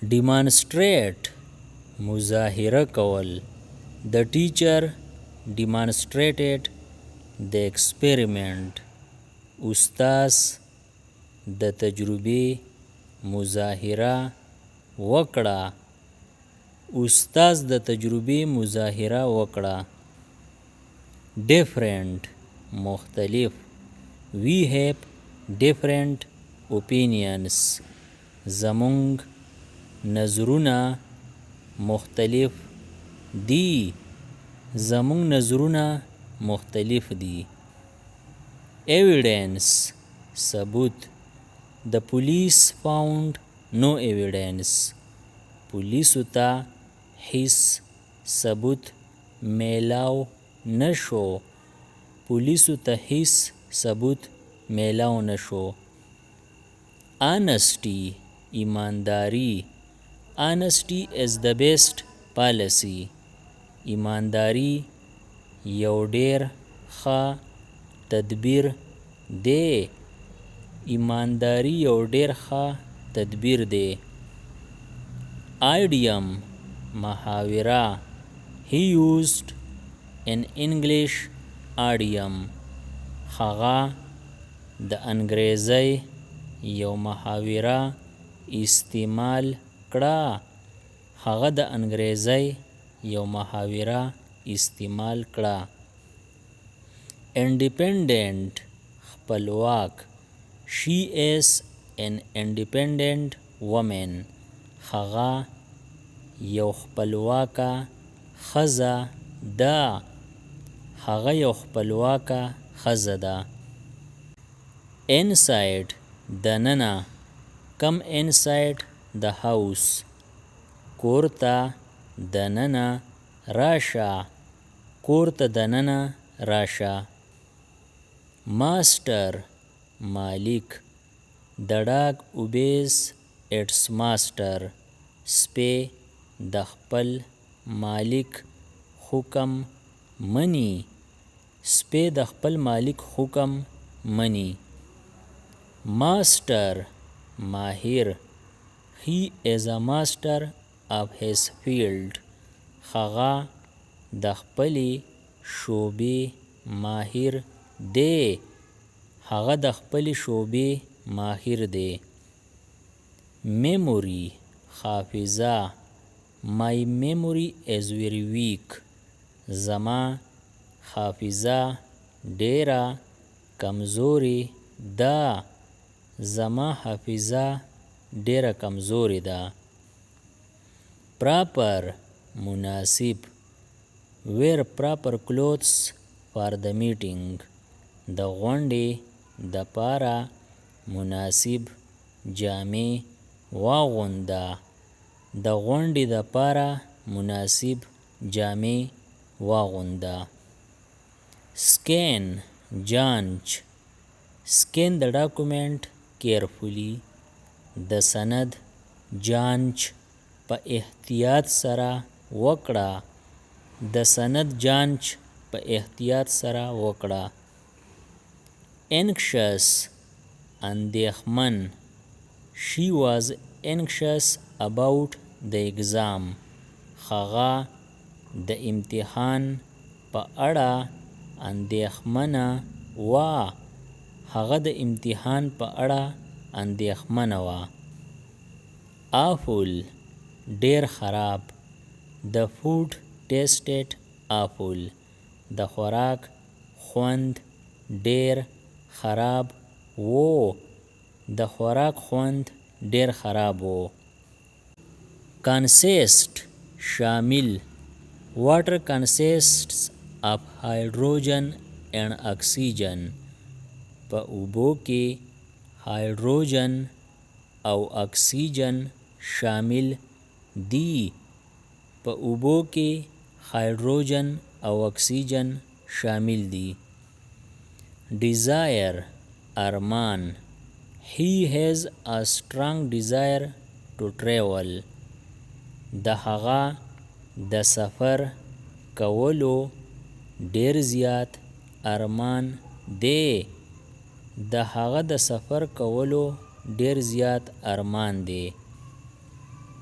demonstrate مظاهره کول. The teacher demonstrated the experiment. استاذ د تجربې مظاهره وکړه. استاذ د تجربې مظاهره وکړه. Different مختلف. We have different opinions. زمونږ نظرونه مختلف دي. زمونږ نظرونه مختلف دي. Evidence ثبوت. The police found no evidence. پولیسو ته هیڅ ثبوت میلاو نشو. پولیسو ته هیڅ ثبوت میلاو نشو. Honesty ایمانداری. Honesty is the best policy. ایمانداری یو ډیر ښه تدبیر دی. ایمانداری یو ډیر ښه تدبیر دی. Idiom محاوره. He used an English idiom. هغه د انګریزۍ یو محاوره استعمال کړه. هغه د انګریزۍ یو محاوره استعمال کړه. Independent خپلواک. She is an independent woman. هغه یو خپلواکه ښځه ده. هغه یو خپلواکه ښځه ده. Inside دننه. Come inside the house. کور ته دننه راشه. کور ته دننه راشه. Master مالک. The dog obeys its master. سپی د خپل مالک حکم مني. سپی د خپل مالک حکم مني. Master ماهر. He is a master of his field. هغه د خپلې شوبې ماهر دی. هغه د خپلې شوبې ماهر دی. Memory حافظه. My memory is very weak. زما حافظه ډیره کمزورې ده. زما حافظه ډیره کمزورې ده. Proper مناسب. Wear proper clothes for the meeting. د غونډې دپاره مناسب جامې واغونده. د غونډې دپاره مناسب جامې واغونده. Scan جانچ. Scan the document carefully. د سند جانچ په احتیاط سره وکړه. د سند جانچ په احتیاط سره وکړه. Anxious اندېښمن. She was anxious about the exam. هغه د امتحان په اړه اندېښمنه وه. هغه د امتحان په اړه اندېښمنه وه. Awful ډیر خراب. The food tasted awful. د خوراک خوند ډیر خراب وو. د خوراک خوند ډیر خراب وو. Consist شامل. Water consists of hydrogen and oxygen. په اوبو کې هایدروجن او اکسیجن شامل دي. په اوبو کې هایدروجن او اکسیجن شامل دي. Desire ارمان. He has a strong desire to travel. د هغه د سفر کولو ډیر زیات ارمان دی. د هغه د سفر کولو ډیر زیات ارمان دی.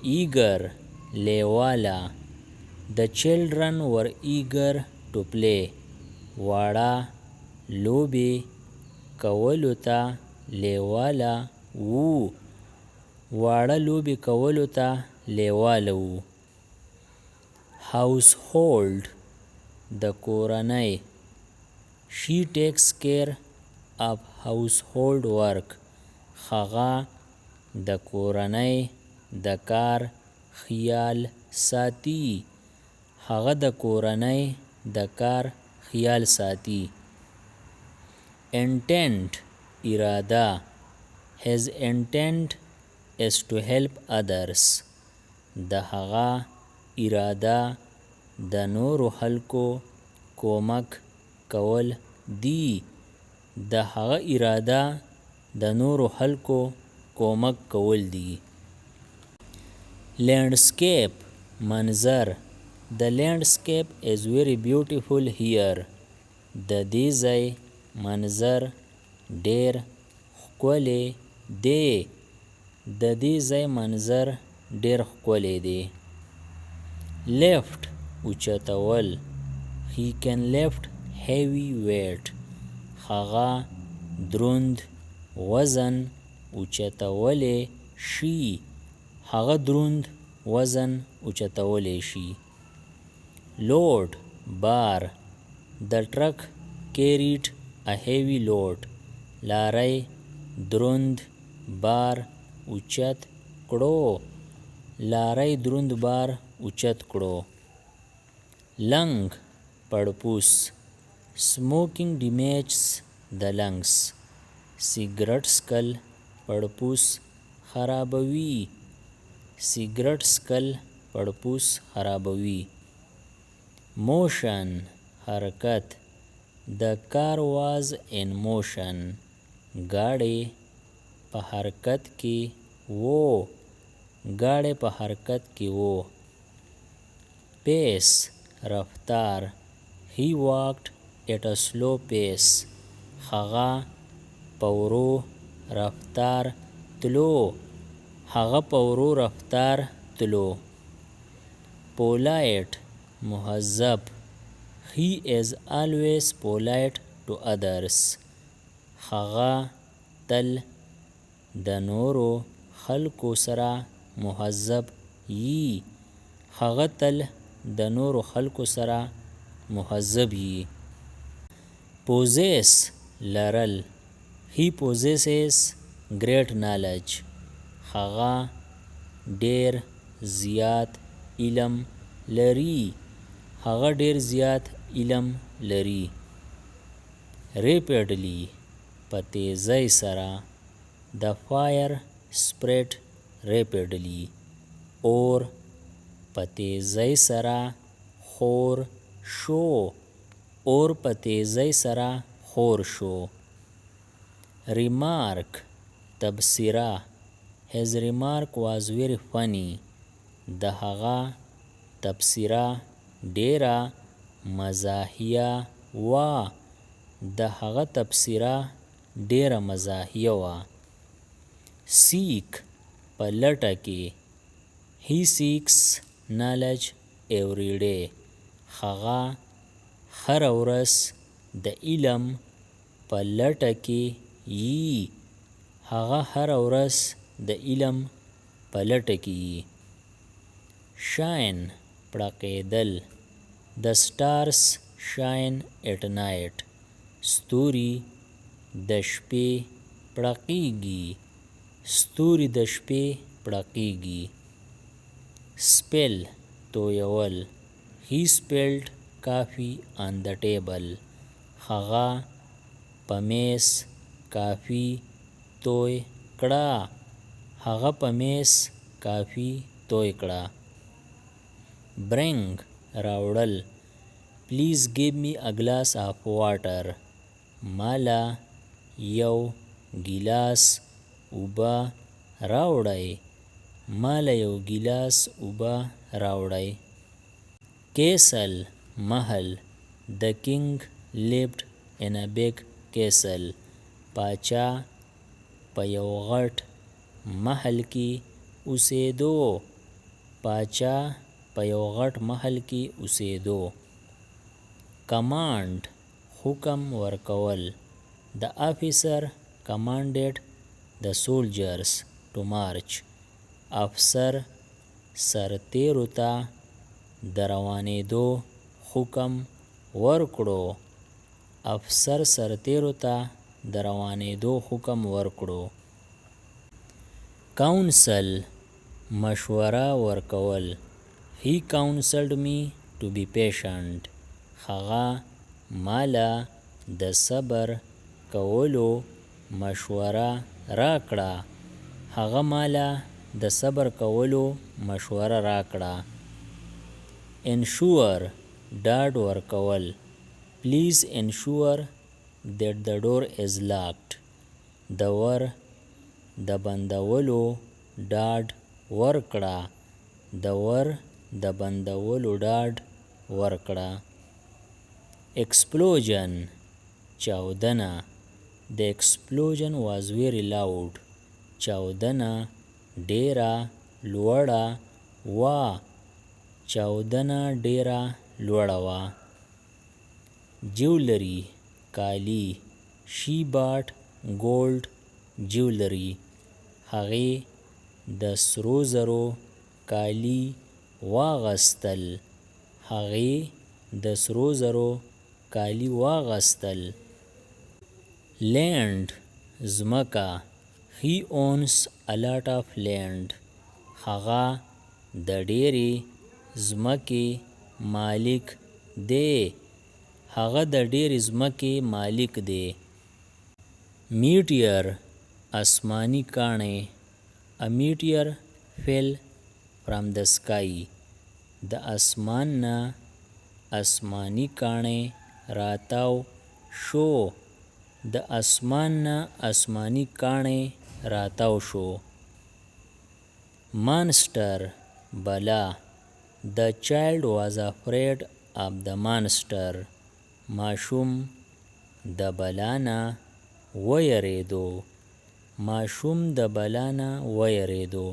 eager لیواله. The children were eager to play. واړه لوبې کولو ته لیواله وو. واړه لوبې کولو ته لیواله وو. household د کورنۍ. she takes care of household work. هغه د کورنۍ د کار خیال ساتي. هغه د کورنۍ د کار خیال ساتي. intent اراده. his intent is to help others. د هغه اراده د نورو خلکو کومک کول دی. د هغه اراده د نورو خلکو کومک کول دی. landscape منظر. The landscape is very beautiful here. د دې ځای منظر ډیر ښکلی دی. د دې ځای منظر ډیر ښکلی دی. lift اوچتول. he can lift heavy weight. هغه دروند وزن اوچتولی شي. هغه دروند وزن اوچتولی شي. load بار. The truck carried a heavy load. لاری دروند بار اوچت کړو. لاری دروند بار اوچت کړو. lung پړپوس. smoking damages the lungs. سیګرټ څکل پړپوس خرابوي. سیګرټ څکل پړپوس خرابوي. motion حرکت. The car was in motion. गाड़ी په حرکت کې وو. गाड़ी په حرکت کې وو. pace رفتار. he walked at a slow pace. هغه په ورو رفتار تلو. هغه په ورو رفتار تلو. polite مهذب. he is always polite to others. هغه تل د نورو خلکو سره مهذب یي. هغه تل د نورو خلکو سره مهذب یي. possess لرل. he possesses great knowledge. هغه ډیر زیات علم لري. هغه ډیر زیات علم لري. rapidly په تیزۍ سره. the fire spread rapidly. اور په تیزۍ سره خور شو. اور په تیزۍ سره خور شو. remark تبصره. his remark was very funny. د هغه تبصره ډیره مزاحیه وه. د هغه تبصره ډیره مزاحیه وه. seek په لټه کې. he seeks knowledge every day. هغه هره ورځ د علم په لټه کې یي. هغه هره ورځ د علم په لټه کې یي. shine پړقېدل. the stars shine at night. ستوري د شپې پړقېږي. ستوري د شپې پړقېږي. spill تویول. he spilled coffee on the table. هغه په میز کافي توی کړه. هغه په میز کافي توی کړه. bring راوړل. please give me a glass of water. مالا یو ګیلاس اوبه راوړئ. مالا یو ګیلاس اوبه راوړئ. castle محل. the king lived in a big castle. پاچا په یو غټ محل کې اوسېدو. پاچا په یو غټ محل کې اوسېدو. کمانډ حکم ورکول. The officer commanded the soldiers to march. افسر سرتیرو ته د روانېدو حکم ورکړو. افسر سرتیرو ته د روانېدو حکم ورکړو. counsel مشوره ورکول. He counseled me to be patient. هغه مالا د صبر کولو مشوره راکړه. هغه مالا د صبر کولو مشوره راکړه. ensure ډاډ ورکول. Please ensure that the door is locked. د ور د بندولو ډاډ ورکړه. د ور د بندولو ډاډ ورکړه. explosion چاودنه. The explosion was very loud. چاودنه ډیره لوړه وه. چاودنه ډیره لوړه وه. jewelry کالی. She bought gold jewelry. هغې د سرو زرو کالی واغستل. هغې د سرو زرو کالی واغستل. land ځمکه. He owns a lot of land. هغه د ډېرې ځمکې مالک دی. هغه د ډېرې ځمکې مالک دی. meteor اسماني کاڼی. A meteor fell from the sky. د اسمان نه اسماني کاڼی راتاو شو. د اسمان نه اسماني کاڼی راتاو شو. monster بلا. The child was afraid of the monster. ماشوم د بلا نه ویریدو. ماشوم د بلا نه ویریدو.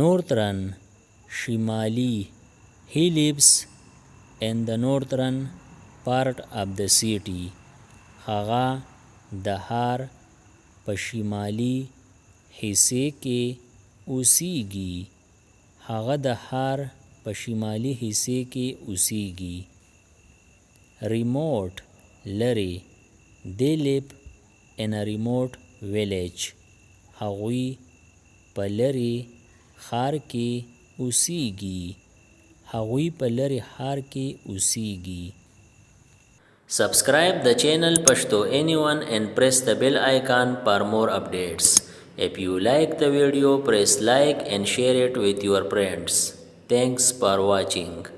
northern شمالي. He lives in the northern part of the city. هغه د ښار په شمالي حصے کې اوسیږي. هغه د ښار په شمالي حصے کې اوسیږي. remote لرې. They live in a remote village. هغوی په لرې ښار کې اوسیږي. هغوی په لرې ښار کې اوسیږي. Subscribe the channel Pashto Anyone and press the bell icon for more updates. If you like the video, press like and share it with your friends. Thanks for watching.